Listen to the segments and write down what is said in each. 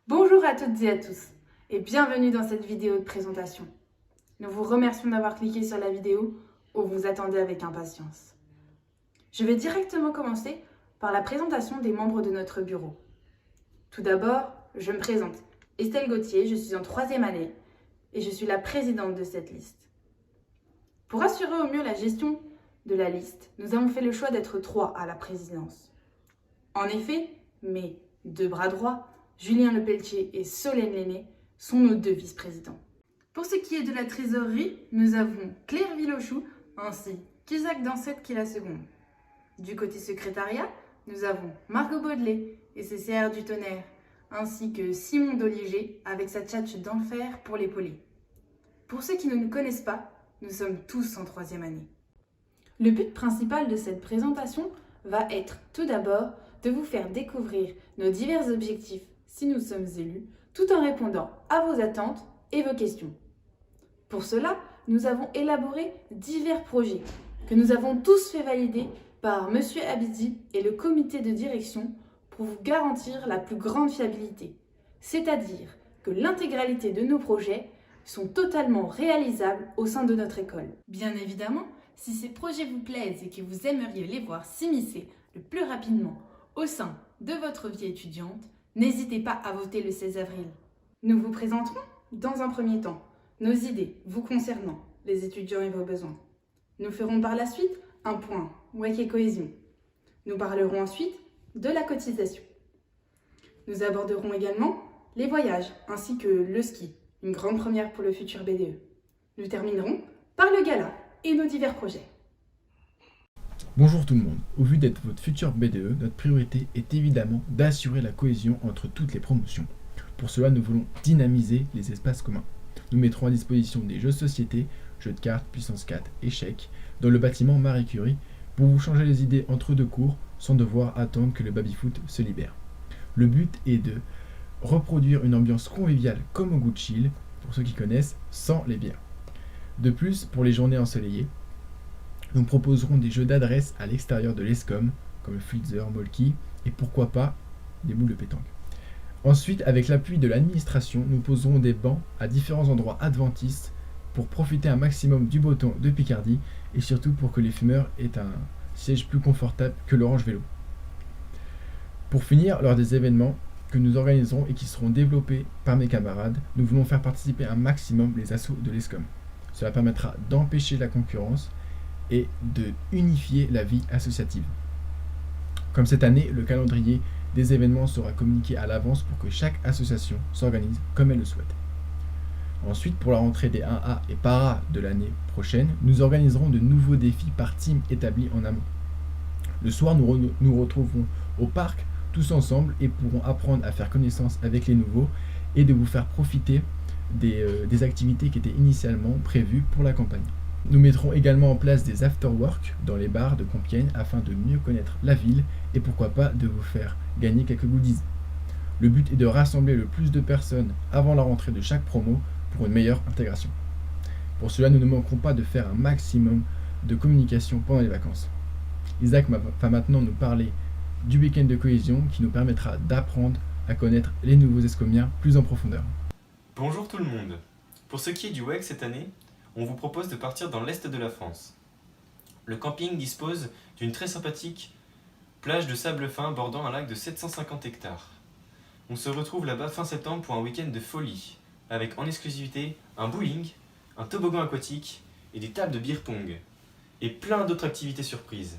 Bonjour à toutes et à tous et bienvenue dans cette vidéo de présentation. Nous vous remercions d'avoir cliqué sur la vidéo où vous attendez avec impatience. Je vais directement commencer par la présentation des membres de notre bureau. Tout d'abord, je me présente. Estelle Gauthier, je suis en 3e année et je suis la présidente de cette liste. Pour assurer au mieux la gestion de la liste, nous avons fait le choix d'être 3 à la présidence. En effet, mes 2 bras droits, Julien Lepelletier et Solène Lenné, sont nos 2 vice-présidents. Pour ce qui est de la trésorerie, nous avons Claire Villochou ainsi qu'Isaac Dansette qui est la seconde. Du côté secrétariat, nous avons Margot Baudelet et CCR du Tonnerre, ainsi que Simon Doliger avec sa tchatche d'enfer pour l'épauler. Pour ceux qui ne nous connaissent pas, nous sommes tous en 3e année. Le but principal de cette présentation va être tout d'abord de vous faire découvrir nos divers objectifs si nous sommes élus, tout en répondant à vos attentes et vos questions. Pour cela, nous avons élaboré divers projets que nous avons tous fait valider par M. Abidi et le comité de direction pour vous garantir la plus grande fiabilité, c'est-à-dire que l'intégralité de nos projets sont totalement réalisables au sein de notre école. Bien évidemment, si ces projets vous plaisent et que vous aimeriez les voir s'immiscer le plus rapidement au sein de votre vie étudiante, n'hésitez pas à voter le 16 avril. Nous vous présenterons, dans un premier temps, nos idées vous concernant, les étudiants et vos besoins. Nous ferons par la suite un point WEC et cohésion. Nous parlerons ensuite de la cotisation. Nous aborderons également les voyages ainsi que le ski, une grande première pour le futur BDE. Nous terminerons par le gala et nos divers projets. Bonjour tout le monde, au vu d'être votre futur BDE, notre priorité est évidemment d'assurer la cohésion entre toutes les promotions. Pour cela, nous voulons dynamiser les espaces communs. Nous mettrons à disposition des jeux de société, jeux de cartes, puissance 4, échecs, dans le bâtiment Marie Curie, pour vous changer les idées entre 2 cours sans devoir attendre que le baby-foot se libère. Le but est de reproduire une ambiance conviviale comme au goût de chill, pour ceux qui connaissent, sans les bières. De plus, pour les journées ensoleillées, nous proposerons des jeux d'adresse à l'extérieur de l'ESCOM, comme le Flitzer, Molki, et pourquoi pas des boules de pétanque. Ensuite, avec l'appui de l'administration, nous poserons des bancs à différents endroits adventistes pour profiter un maximum du beau temps de Picardie et surtout pour que les fumeurs aient un siège plus confortable que l'Orange Vélo. Pour finir, lors des événements que nous organiserons et qui seront développés par mes camarades, nous voulons faire participer un maximum les assos de l'ESCOM. Cela permettra d'empêcher la concurrence et de unifier la vie associative. Comme cette année, le calendrier des événements sera communiqué à l'avance pour que chaque association s'organise comme elle le souhaite. Ensuite, pour la rentrée des 1A et para de l'année prochaine, nous organiserons de nouveaux défis par team établis en amont. Le soir, nous retrouverons au parc tous ensemble et pourrons apprendre à faire connaissance avec les nouveaux et de vous faire profiter des activités qui étaient initialement prévues pour la campagne. Nous mettrons également en place des after-work dans les bars de Compiègne afin de mieux connaître la ville et pourquoi pas de vous faire gagner quelques goodies. Le but est de rassembler le plus de personnes avant la rentrée de chaque promo pour une meilleure intégration. Pour cela, nous ne manquerons pas de faire un maximum de communication pendant les vacances. Isaac va maintenant nous parler du week-end de cohésion qui nous permettra d'apprendre à connaître les nouveaux escomiens plus en profondeur. Bonjour tout le monde. Pour ce qui est du WEC cette année, on vous propose de partir dans l'est de la France. Le camping dispose d'une très sympathique plage de sable fin bordant un lac de 750 hectares. On se retrouve là-bas fin septembre pour un week-end de folie, avec en exclusivité un bowling, un toboggan aquatique et des tables de beer pong, et plein d'autres activités surprises.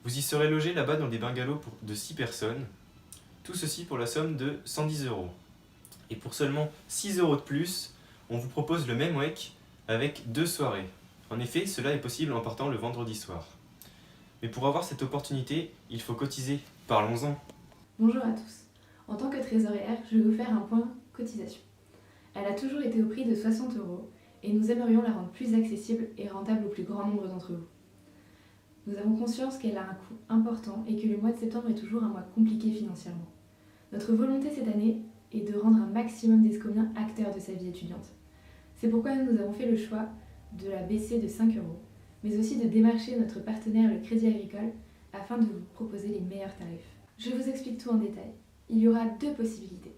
Vous y serez logé là-bas dans des bungalows de 6 personnes, tout ceci pour la somme de 110 €. Et pour seulement 6 € de plus, on vous propose le même WEC avec 2 soirées. En effet, cela est possible en partant le vendredi soir. Mais pour avoir cette opportunité, il faut cotiser. Parlons-en. Bonjour à tous. En tant que trésorière, je vais vous faire un point cotisation. Elle a toujours été au prix de 60 € et nous aimerions la rendre plus accessible et rentable au plus grand nombre d'entre vous. Nous avons conscience qu'elle a un coût important et que le mois de septembre est toujours un mois compliqué financièrement. Notre volonté cette année est de rendre un maximum d'escomiens acteurs de sa vie étudiante. C'est pourquoi nous avons fait le choix de la baisser de 5 €, mais aussi de démarcher notre partenaire le Crédit Agricole afin de vous proposer les meilleurs tarifs. Je vous explique tout en détail. Il y aura 2 possibilités.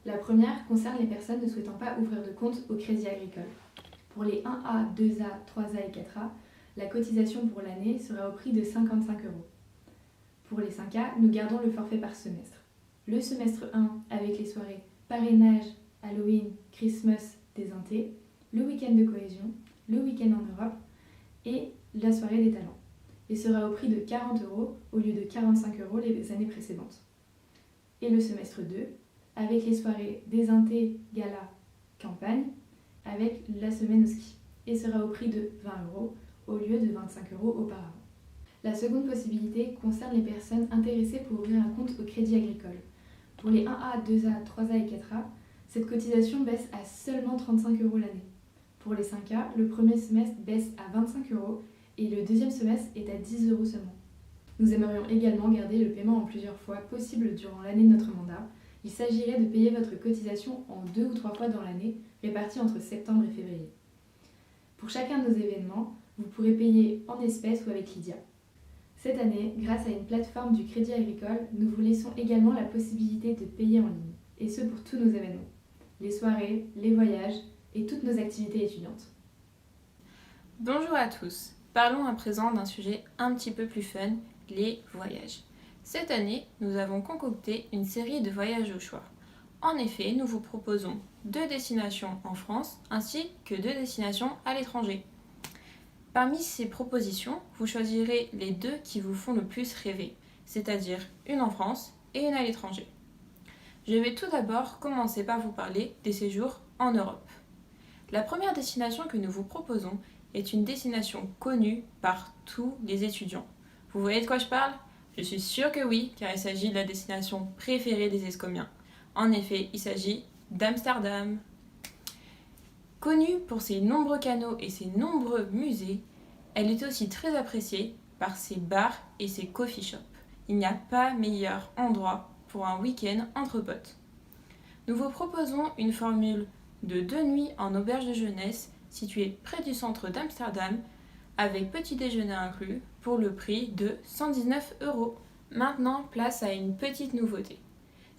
La première concerne les personnes ne souhaitant pas ouvrir de compte au Crédit Agricole. Pour les 1A, 2A, 3A et 4A, la cotisation pour l'année sera au prix de 55 €. Pour les 5A, nous gardons le forfait par semestre. Le semestre 1 avec les soirées parrainage, Halloween, Christmas, des intés, le week-end de cohésion, le week-end en Europe et la soirée des talents. Et sera au prix de 40 € au lieu de 45 € les années précédentes. Et le semestre 2 avec les soirées des intés, gala, campagne, avec la semaine au ski. Et sera au prix de 20 € au lieu de 25 € auparavant. La seconde possibilité concerne les personnes intéressées pour ouvrir un compte au Crédit Agricole. Pour les 1A, 2A, 3A et 4A, cette cotisation baisse à seulement 35 € l'année. Pour les 5A, le premier semestre baisse à 25 € et le deuxième semestre est à 10 € seulement. Nous aimerions également garder le paiement en plusieurs fois possible durant l'année de notre mandat. Il s'agirait de payer votre cotisation en 2 ou 3 fois dans l'année, répartie entre septembre et février. Pour chacun de nos événements, vous pourrez payer en espèces ou avec Lydia. Cette année, grâce à une plateforme du Crédit Agricole, nous vous laissons également la possibilité de payer en ligne, et ce pour tous nos événements, les soirées, les voyages et toutes nos activités étudiantes. Bonjour à tous, parlons à présent d'un sujet un petit peu plus fun, les voyages. Cette année, nous avons concocté une série de voyages au choix. En effet, nous vous proposons 2 destinations en France ainsi que 2 destinations à l'étranger. Parmi ces propositions, vous choisirez les 2 qui vous font le plus rêver, c'est-à-dire une en France et une à l'étranger. Je vais tout d'abord commencer par vous parler des séjours en Europe. La première destination que nous vous proposons est une destination connue par tous les étudiants. Vous voyez de quoi je parle ? Je suis sûre que oui, car il s'agit de la destination préférée des Escomiens. En effet, il s'agit d'Amsterdam. Connue pour ses nombreux canaux et ses nombreux musées, elle est aussi très appréciée par ses bars et ses coffee shops. Il n'y a pas meilleur endroit pour un week-end entre potes. Nous vous proposons une formule de 2 nuits en auberge de jeunesse située près du centre d'Amsterdam avec petit déjeuner inclus pour le prix de 119 €. Maintenant, place à une petite nouveauté.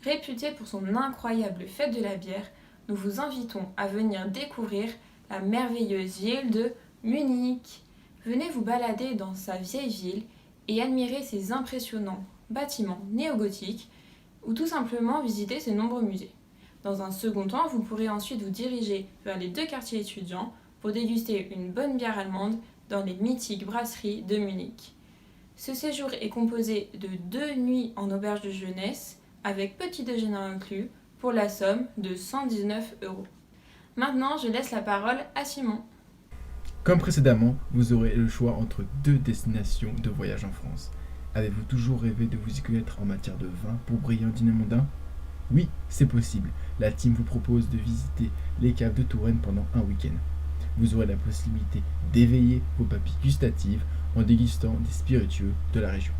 Réputée pour son incroyable fête de la bière, nous vous invitons à venir découvrir la merveilleuse ville de Munich. Venez vous balader dans sa vieille ville et admirer ses impressionnants bâtiments néo-gothiques ou tout simplement visiter ses nombreux musées. Dans un second temps, vous pourrez ensuite vous diriger vers les 2 quartiers étudiants pour déguster une bonne bière allemande dans les mythiques brasseries de Munich. Ce séjour est composé de 2 nuits en auberge de jeunesse avec petit déjeuner inclus pour la somme de 119 €. Maintenant, je laisse la parole à Simon. Comme précédemment, vous aurez le choix entre 2 destinations de voyage en France. Avez-vous toujours rêvé de vous y connaître en matière de vin pour briller en dîner mondain ? Oui, c'est possible. La team vous propose de visiter les caves de Touraine pendant un week-end. Vous aurez la possibilité d'éveiller vos papilles gustatives en dégustant des spiritueux de la région.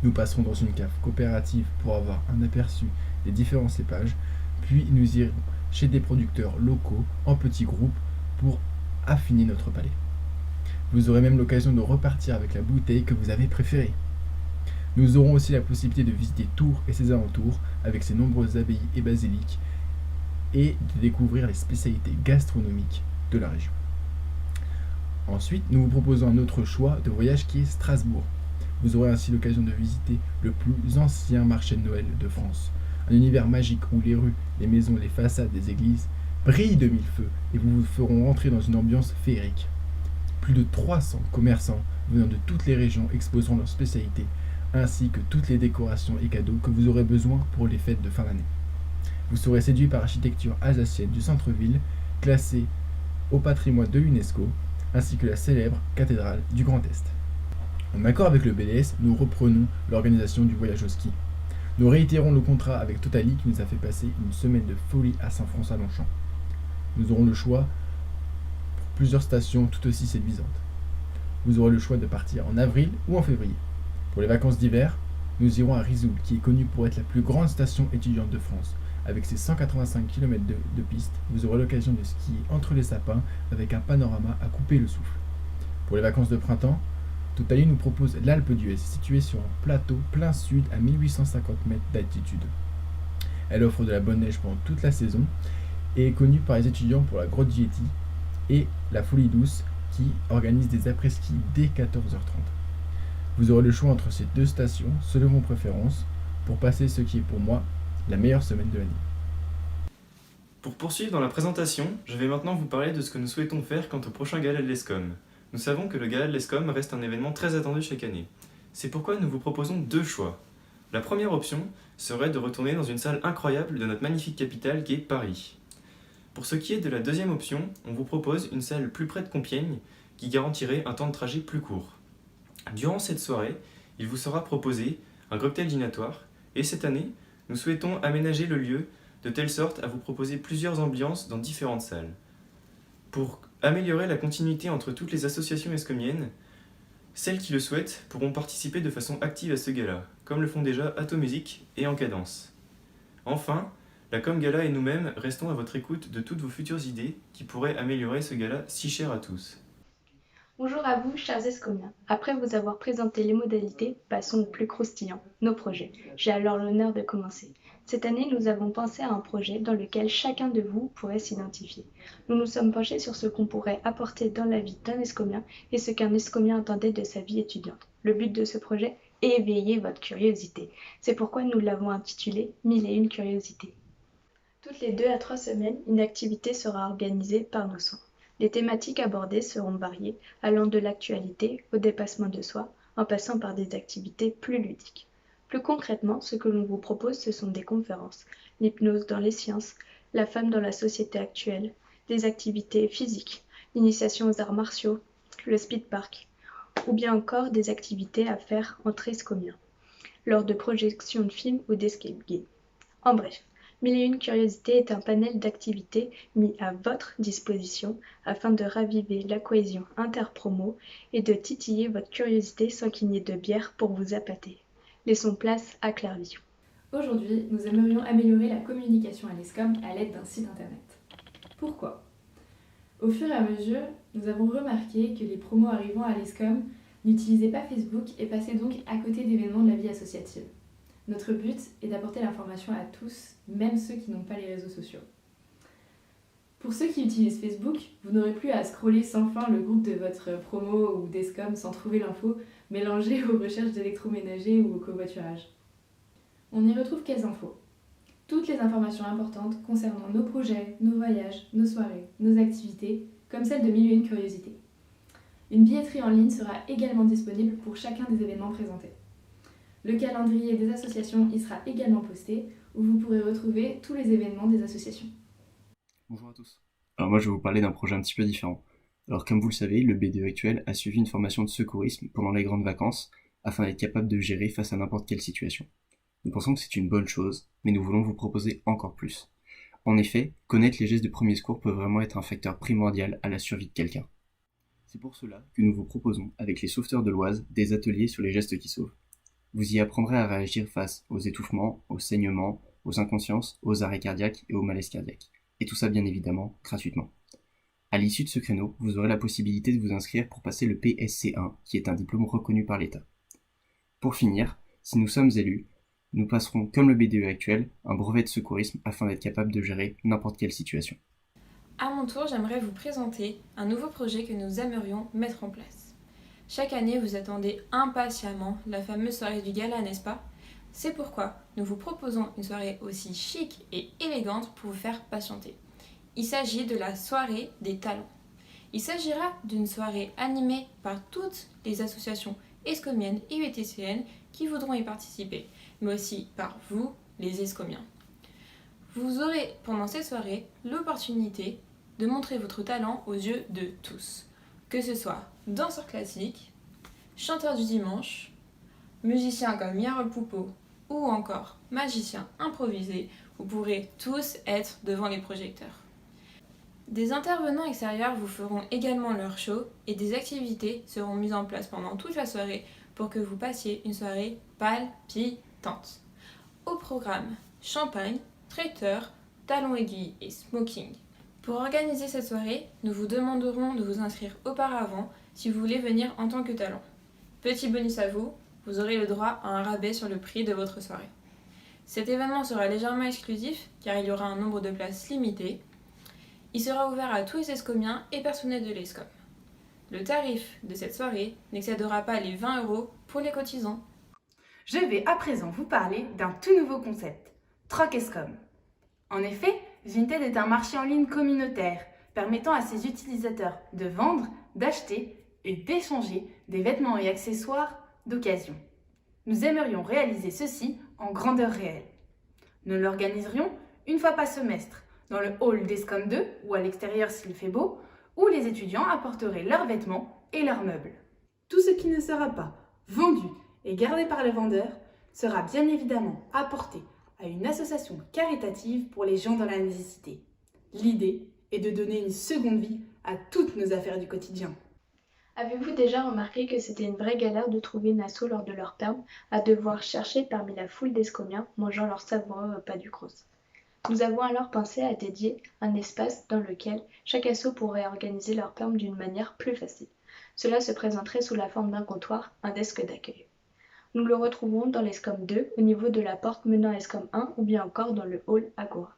Nous passerons dans une cave coopérative pour avoir un aperçu des différents cépages, puis nous irons chez des producteurs locaux en petits groupes pour affiner notre palais. Vous aurez même l'occasion de repartir avec la bouteille que vous avez préférée. Nous aurons aussi la possibilité de visiter Tours et ses alentours avec ses nombreuses abbayes et basiliques et de découvrir les spécialités gastronomiques de la région. Ensuite, nous vous proposons un autre choix de voyage qui est Strasbourg. Vous aurez ainsi l'occasion de visiter le plus ancien marché de Noël de France. Un univers magique où les rues, les maisons et les façades des églises brillent de mille feux et vous feront rentrer dans une ambiance féerique. Plus de 300 commerçants venant de toutes les régions exposeront leurs spécialités, ainsi que toutes les décorations et cadeaux que vous aurez besoin pour les fêtes de fin d'année. Vous serez séduit par l'architecture alsacienne du centre-ville, classée au patrimoine de l'UNESCO, ainsi que la célèbre cathédrale du Grand Est. En accord avec le BDS, nous reprenons l'organisation du voyage au ski. Nous réitérons le contrat avec Totali qui nous a fait passer une semaine de folie à Saint-François-Longchamp. Nous aurons le choix pour plusieurs stations tout aussi séduisantes. Vous aurez le choix de partir en avril ou en février. Pour les vacances d'hiver, nous irons à Risoul, qui est connue pour être la plus grande station étudiante de France. Avec ses 185 km de piste, vous aurez l'occasion de skier entre les sapins avec un panorama à couper le souffle. Pour les vacances de printemps, Totali nous propose l'Alpe d'Huez, située sur un plateau plein sud à 1850 mètres d'altitude. Elle offre de la bonne neige pendant toute la saison et est connue par les étudiants pour la grotte Yeti et la Folie Douce qui organise des après-ski dès 14h30. Vous aurez le choix entre ces deux stations selon vos préférences pour passer ce qui est pour moi la meilleure semaine de l'année. Pour poursuivre dans la présentation, je vais maintenant vous parler de ce que nous souhaitons faire quant au prochain gala de l'ESCOM. Nous savons que le gala de l'ESCOM reste un événement très attendu chaque année. C'est pourquoi nous vous proposons deux choix. La première option serait de retourner dans une salle incroyable de notre magnifique capitale qui est Paris. Pour ce qui est de la deuxième option, on vous propose une salle plus près de Compiègne qui garantirait un temps de trajet plus court. Durant cette soirée, il vous sera proposé un cocktail dînatoire et cette année, nous souhaitons aménager le lieu de telle sorte à vous proposer plusieurs ambiances dans différentes salles. Pour améliorer la continuité entre toutes les associations escomiennes, celles qui le souhaitent pourront participer de façon active à ce gala, comme le font déjà Atomusic et En Cadence. Enfin, la Com Gala et nous-mêmes restons à votre écoute de toutes vos futures idées qui pourraient améliorer ce gala si cher à tous. Bonjour à vous, chers escomiens. Après vous avoir présenté les modalités, passons au plus croustillant, nos projets. J'ai alors l'honneur de commencer. Cette année, nous avons pensé à un projet dans lequel chacun de vous pourrait s'identifier. Nous nous sommes penchés sur ce qu'on pourrait apporter dans la vie d'un escomien et ce qu'un escomien attendait de sa vie étudiante. Le but de ce projet est éveiller votre curiosité. C'est pourquoi nous l'avons intitulé « 1001 curiosités ». Toutes les 2 à 3 semaines, une activité sera organisée par nos soins. Les thématiques abordées seront variées, allant de l'actualité au dépassement de soi, en passant par des activités plus ludiques. Plus concrètement, ce que l'on vous propose, ce sont des conférences, l'hypnose dans les sciences, la femme dans la société actuelle, des activités physiques, l'initiation aux arts martiaux, le speed park, ou bien encore des activités à faire entre escomiens, lors de projections de films ou d'escape games. En bref, 1001 curiosités est un panel d'activités mis à votre disposition afin de raviver la cohésion interpromo et de titiller votre curiosité sans qu'il n'y ait de bière pour vous appâter. Laissons place à Claire-Vision. Aujourd'hui, nous aimerions améliorer la communication à l'ESCOM à l'aide d'un site internet. Pourquoi ? Au fur et à mesure, nous avons remarqué que les promos arrivant à l'ESCOM n'utilisaient pas Facebook et passaient donc à côté d'événements de la vie associative. Notre but est d'apporter l'information à tous, même ceux qui n'ont pas les réseaux sociaux. Pour ceux qui utilisent Facebook, vous n'aurez plus à scroller sans fin le groupe de votre promo ou d'ESCOM sans trouver l'info mélangée aux recherches d'électroménager ou au covoiturage. On y retrouve quelles infos ? Toutes les informations importantes concernant nos projets, nos voyages, nos soirées, nos activités, comme celle de 1001 curiosités. Une billetterie en ligne sera également disponible pour chacun des événements présentés. Le calendrier des associations y sera également posté, où vous pourrez retrouver tous les événements des associations. Bonjour à tous. Alors moi je vais vous parler d'un projet un petit peu différent. Alors comme vous le savez, le BDE actuel a suivi une formation de secourisme pendant les grandes vacances afin d'être capable de gérer face à n'importe quelle situation. Nous pensons que c'est une bonne chose, mais nous voulons vous proposer encore plus. En effet, connaître les gestes de premier secours peut vraiment être un facteur primordial à la survie de quelqu'un. C'est pour cela que nous vous proposons, avec les sauveteurs de l'Oise, des ateliers sur les gestes qui sauvent. Vous y apprendrez à réagir face aux étouffements, aux saignements, aux inconsciences, aux arrêts cardiaques et aux malaises cardiaques. Et tout ça bien évidemment gratuitement. À l'issue de ce créneau, vous aurez la possibilité de vous inscrire pour passer le PSC1, qui est un diplôme reconnu par l'État. Pour finir, si nous sommes élus, nous passerons, comme le BDE actuel, un brevet de secourisme afin d'être capable de gérer n'importe quelle situation. À mon tour, j'aimerais vous présenter un nouveau projet que nous aimerions mettre en place. Chaque année, vous attendez impatiemment la fameuse soirée du gala, n'est-ce pas ? C'est pourquoi nous vous proposons une soirée aussi chic et élégante pour vous faire patienter. Il s'agit de la soirée des talents. Il s'agira d'une soirée animée par toutes les associations escomiennes et UTCN qui voudront y participer, mais aussi par vous, les escomiens. Vous aurez pendant cette soirée l'opportunité de montrer votre talent aux yeux de tous, que ce soit danseur classique, chanteur du dimanche, musicien comme Yarol Poupeau ou encore magicien improvisé, vous pourrez tous être devant les projecteurs. Des intervenants extérieurs vous feront également leur show et des activités seront mises en place pendant toute la soirée pour que vous passiez une soirée palpitante. Au programme, champagne, traiteur, talons aiguilles et smoking. Pour organiser cette soirée, nous vous demanderons de vous inscrire auparavant si vous voulez venir en tant que talent. Petit bonus à vous, vous aurez le droit à un rabais sur le prix de votre soirée. Cet événement sera légèrement exclusif car il y aura un nombre de places limité. Il sera ouvert à tous les escomiens et personnels de l'ESCOM. Le tarif de cette soirée n'excédera pas les 20 € pour les cotisants. Je vais à présent vous parler d'un tout nouveau concept, Troc Escom. En effet, Vinted est un marché en ligne communautaire permettant à ses utilisateurs de vendre, d'acheter et d'échanger des vêtements et accessoires d'occasion. Nous aimerions réaliser ceci en grandeur réelle. Nous l'organiserions une fois par semestre dans le hall d'Escom 2 ou à l'extérieur s'il fait beau, où les étudiants apporteraient leurs vêtements et leurs meubles. Tout ce qui ne sera pas vendu et gardé par le vendeur sera bien évidemment apporté à une association caritative pour les gens dans la nécessité. L'idée est de donner une seconde vie à toutes nos affaires du quotidien. Avez-vous déjà remarqué que c'était une vraie galère de trouver une asso lors de leur perm, à devoir chercher parmi la foule d'escomiens mangeant leur savoureux repas du cross? Nous avons alors pensé à dédier un espace dans lequel chaque asso pourrait organiser leur perm d'une manière plus facile. Cela se présenterait sous la forme d'un comptoir, un desk d'accueil. Nous le retrouvons dans l'Escom 2, au niveau de la porte menant à Escom 1 ou bien encore dans le hall Agora.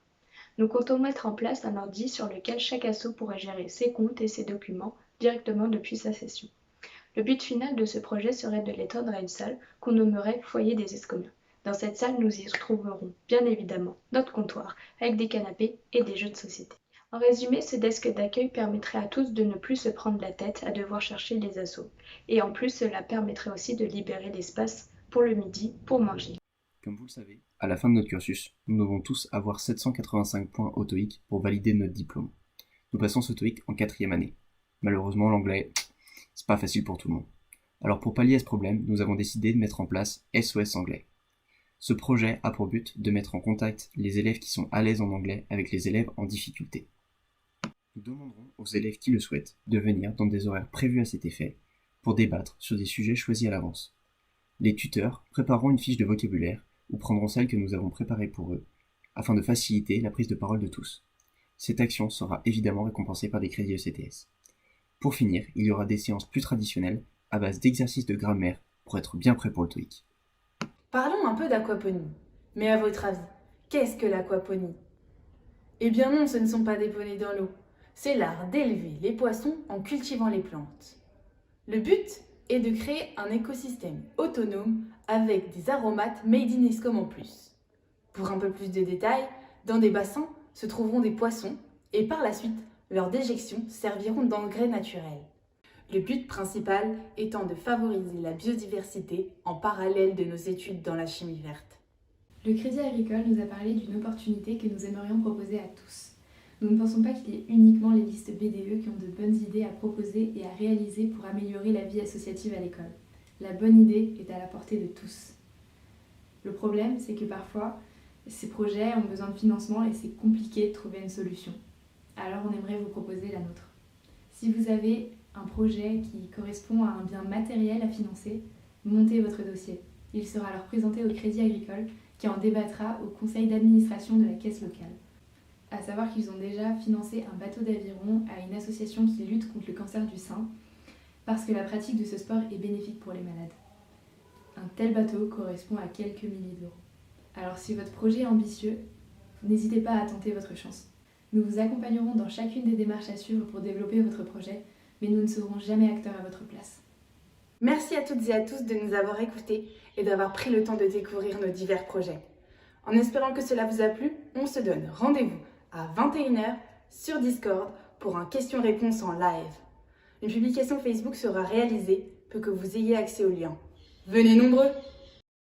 Nous comptons mettre en place un ordi sur lequel chaque asso pourrait gérer ses comptes et ses documents directement depuis sa session. Le but final de ce projet serait de l'étendre à une salle qu'on nommerait foyer des escomiens. Dans cette salle, nous y trouverons bien évidemment notre comptoir avec des canapés et des jeux de société. En résumé, ce desk d'accueil permettrait à tous de ne plus se prendre la tête à devoir chercher les assos. Et en plus, cela permettrait aussi de libérer l'espace pour le midi pour manger. Comme vous le savez, à la fin de notre cursus, nous devons tous avoir 785 points au TOEIC pour valider notre diplôme. Nous passons ce TOEIC en 4e année. Malheureusement, l'anglais, c'est pas facile pour tout le monde. Alors pour pallier à ce problème, nous avons décidé de mettre en place SOS Anglais. Ce projet a pour but de mettre en contact les élèves qui sont à l'aise en anglais avec les élèves en difficulté. Nous demanderons aux élèves qui le souhaitent de venir dans des horaires prévus à cet effet pour débattre sur des sujets choisis à l'avance. Les tuteurs prépareront une fiche de vocabulaire ou prendront celle que nous avons préparée pour eux afin de faciliter la prise de parole de tous. Cette action sera évidemment récompensée par des crédits ECTS. Pour finir, il y aura des séances plus traditionnelles à base d'exercices de grammaire pour être bien prêt pour le TOEIC. Parlons un peu d'aquaponie. Mais à votre avis, qu'est-ce que l'aquaponie? Eh bien non, ce ne sont pas des poneys dans l'eau. C'est l'art d'élever les poissons en cultivant les plantes. Le but est de créer un écosystème autonome avec des aromates made in Escom en plus. Pour un peu plus de détails, dans des bassins se trouveront des poissons et par la suite, leurs déjections serviront d'engrais naturels. Le but principal étant de favoriser la biodiversité en parallèle de nos études dans la chimie verte. Le Crédit Agricole nous a parlé d'une opportunité que nous aimerions proposer à tous. Nous ne pensons pas qu'il y ait uniquement les listes BDE qui ont de bonnes idées à proposer et à réaliser pour améliorer la vie associative à l'école. La bonne idée est à la portée de tous. Le problème, c'est que parfois, ces projets ont besoin de financement et c'est compliqué de trouver une solution. Alors on aimerait vous proposer la nôtre. Si vous avez un projet qui correspond à un bien matériel à financer, montez votre dossier. Il sera alors présenté au Crédit Agricole qui en débattra au conseil d'administration de la caisse locale. À savoir qu'ils ont déjà financé un bateau d'aviron à une association qui lutte contre le cancer du sein parce que la pratique de ce sport est bénéfique pour les malades. Un tel bateau correspond à quelques milliers d'euros. Alors si votre projet est ambitieux, n'hésitez pas à tenter votre chance. Nous vous accompagnerons dans chacune des démarches à suivre pour développer votre projet, mais nous ne serons jamais acteurs à votre place. Merci à toutes et à tous de nous avoir écoutés et d'avoir pris le temps de découvrir nos divers projets. En espérant que cela vous a plu, on se donne rendez-vous à 21h sur Discord pour un question-réponse en live. Une publication Facebook sera réalisée pour que vous ayez accès aux liens. Venez nombreux!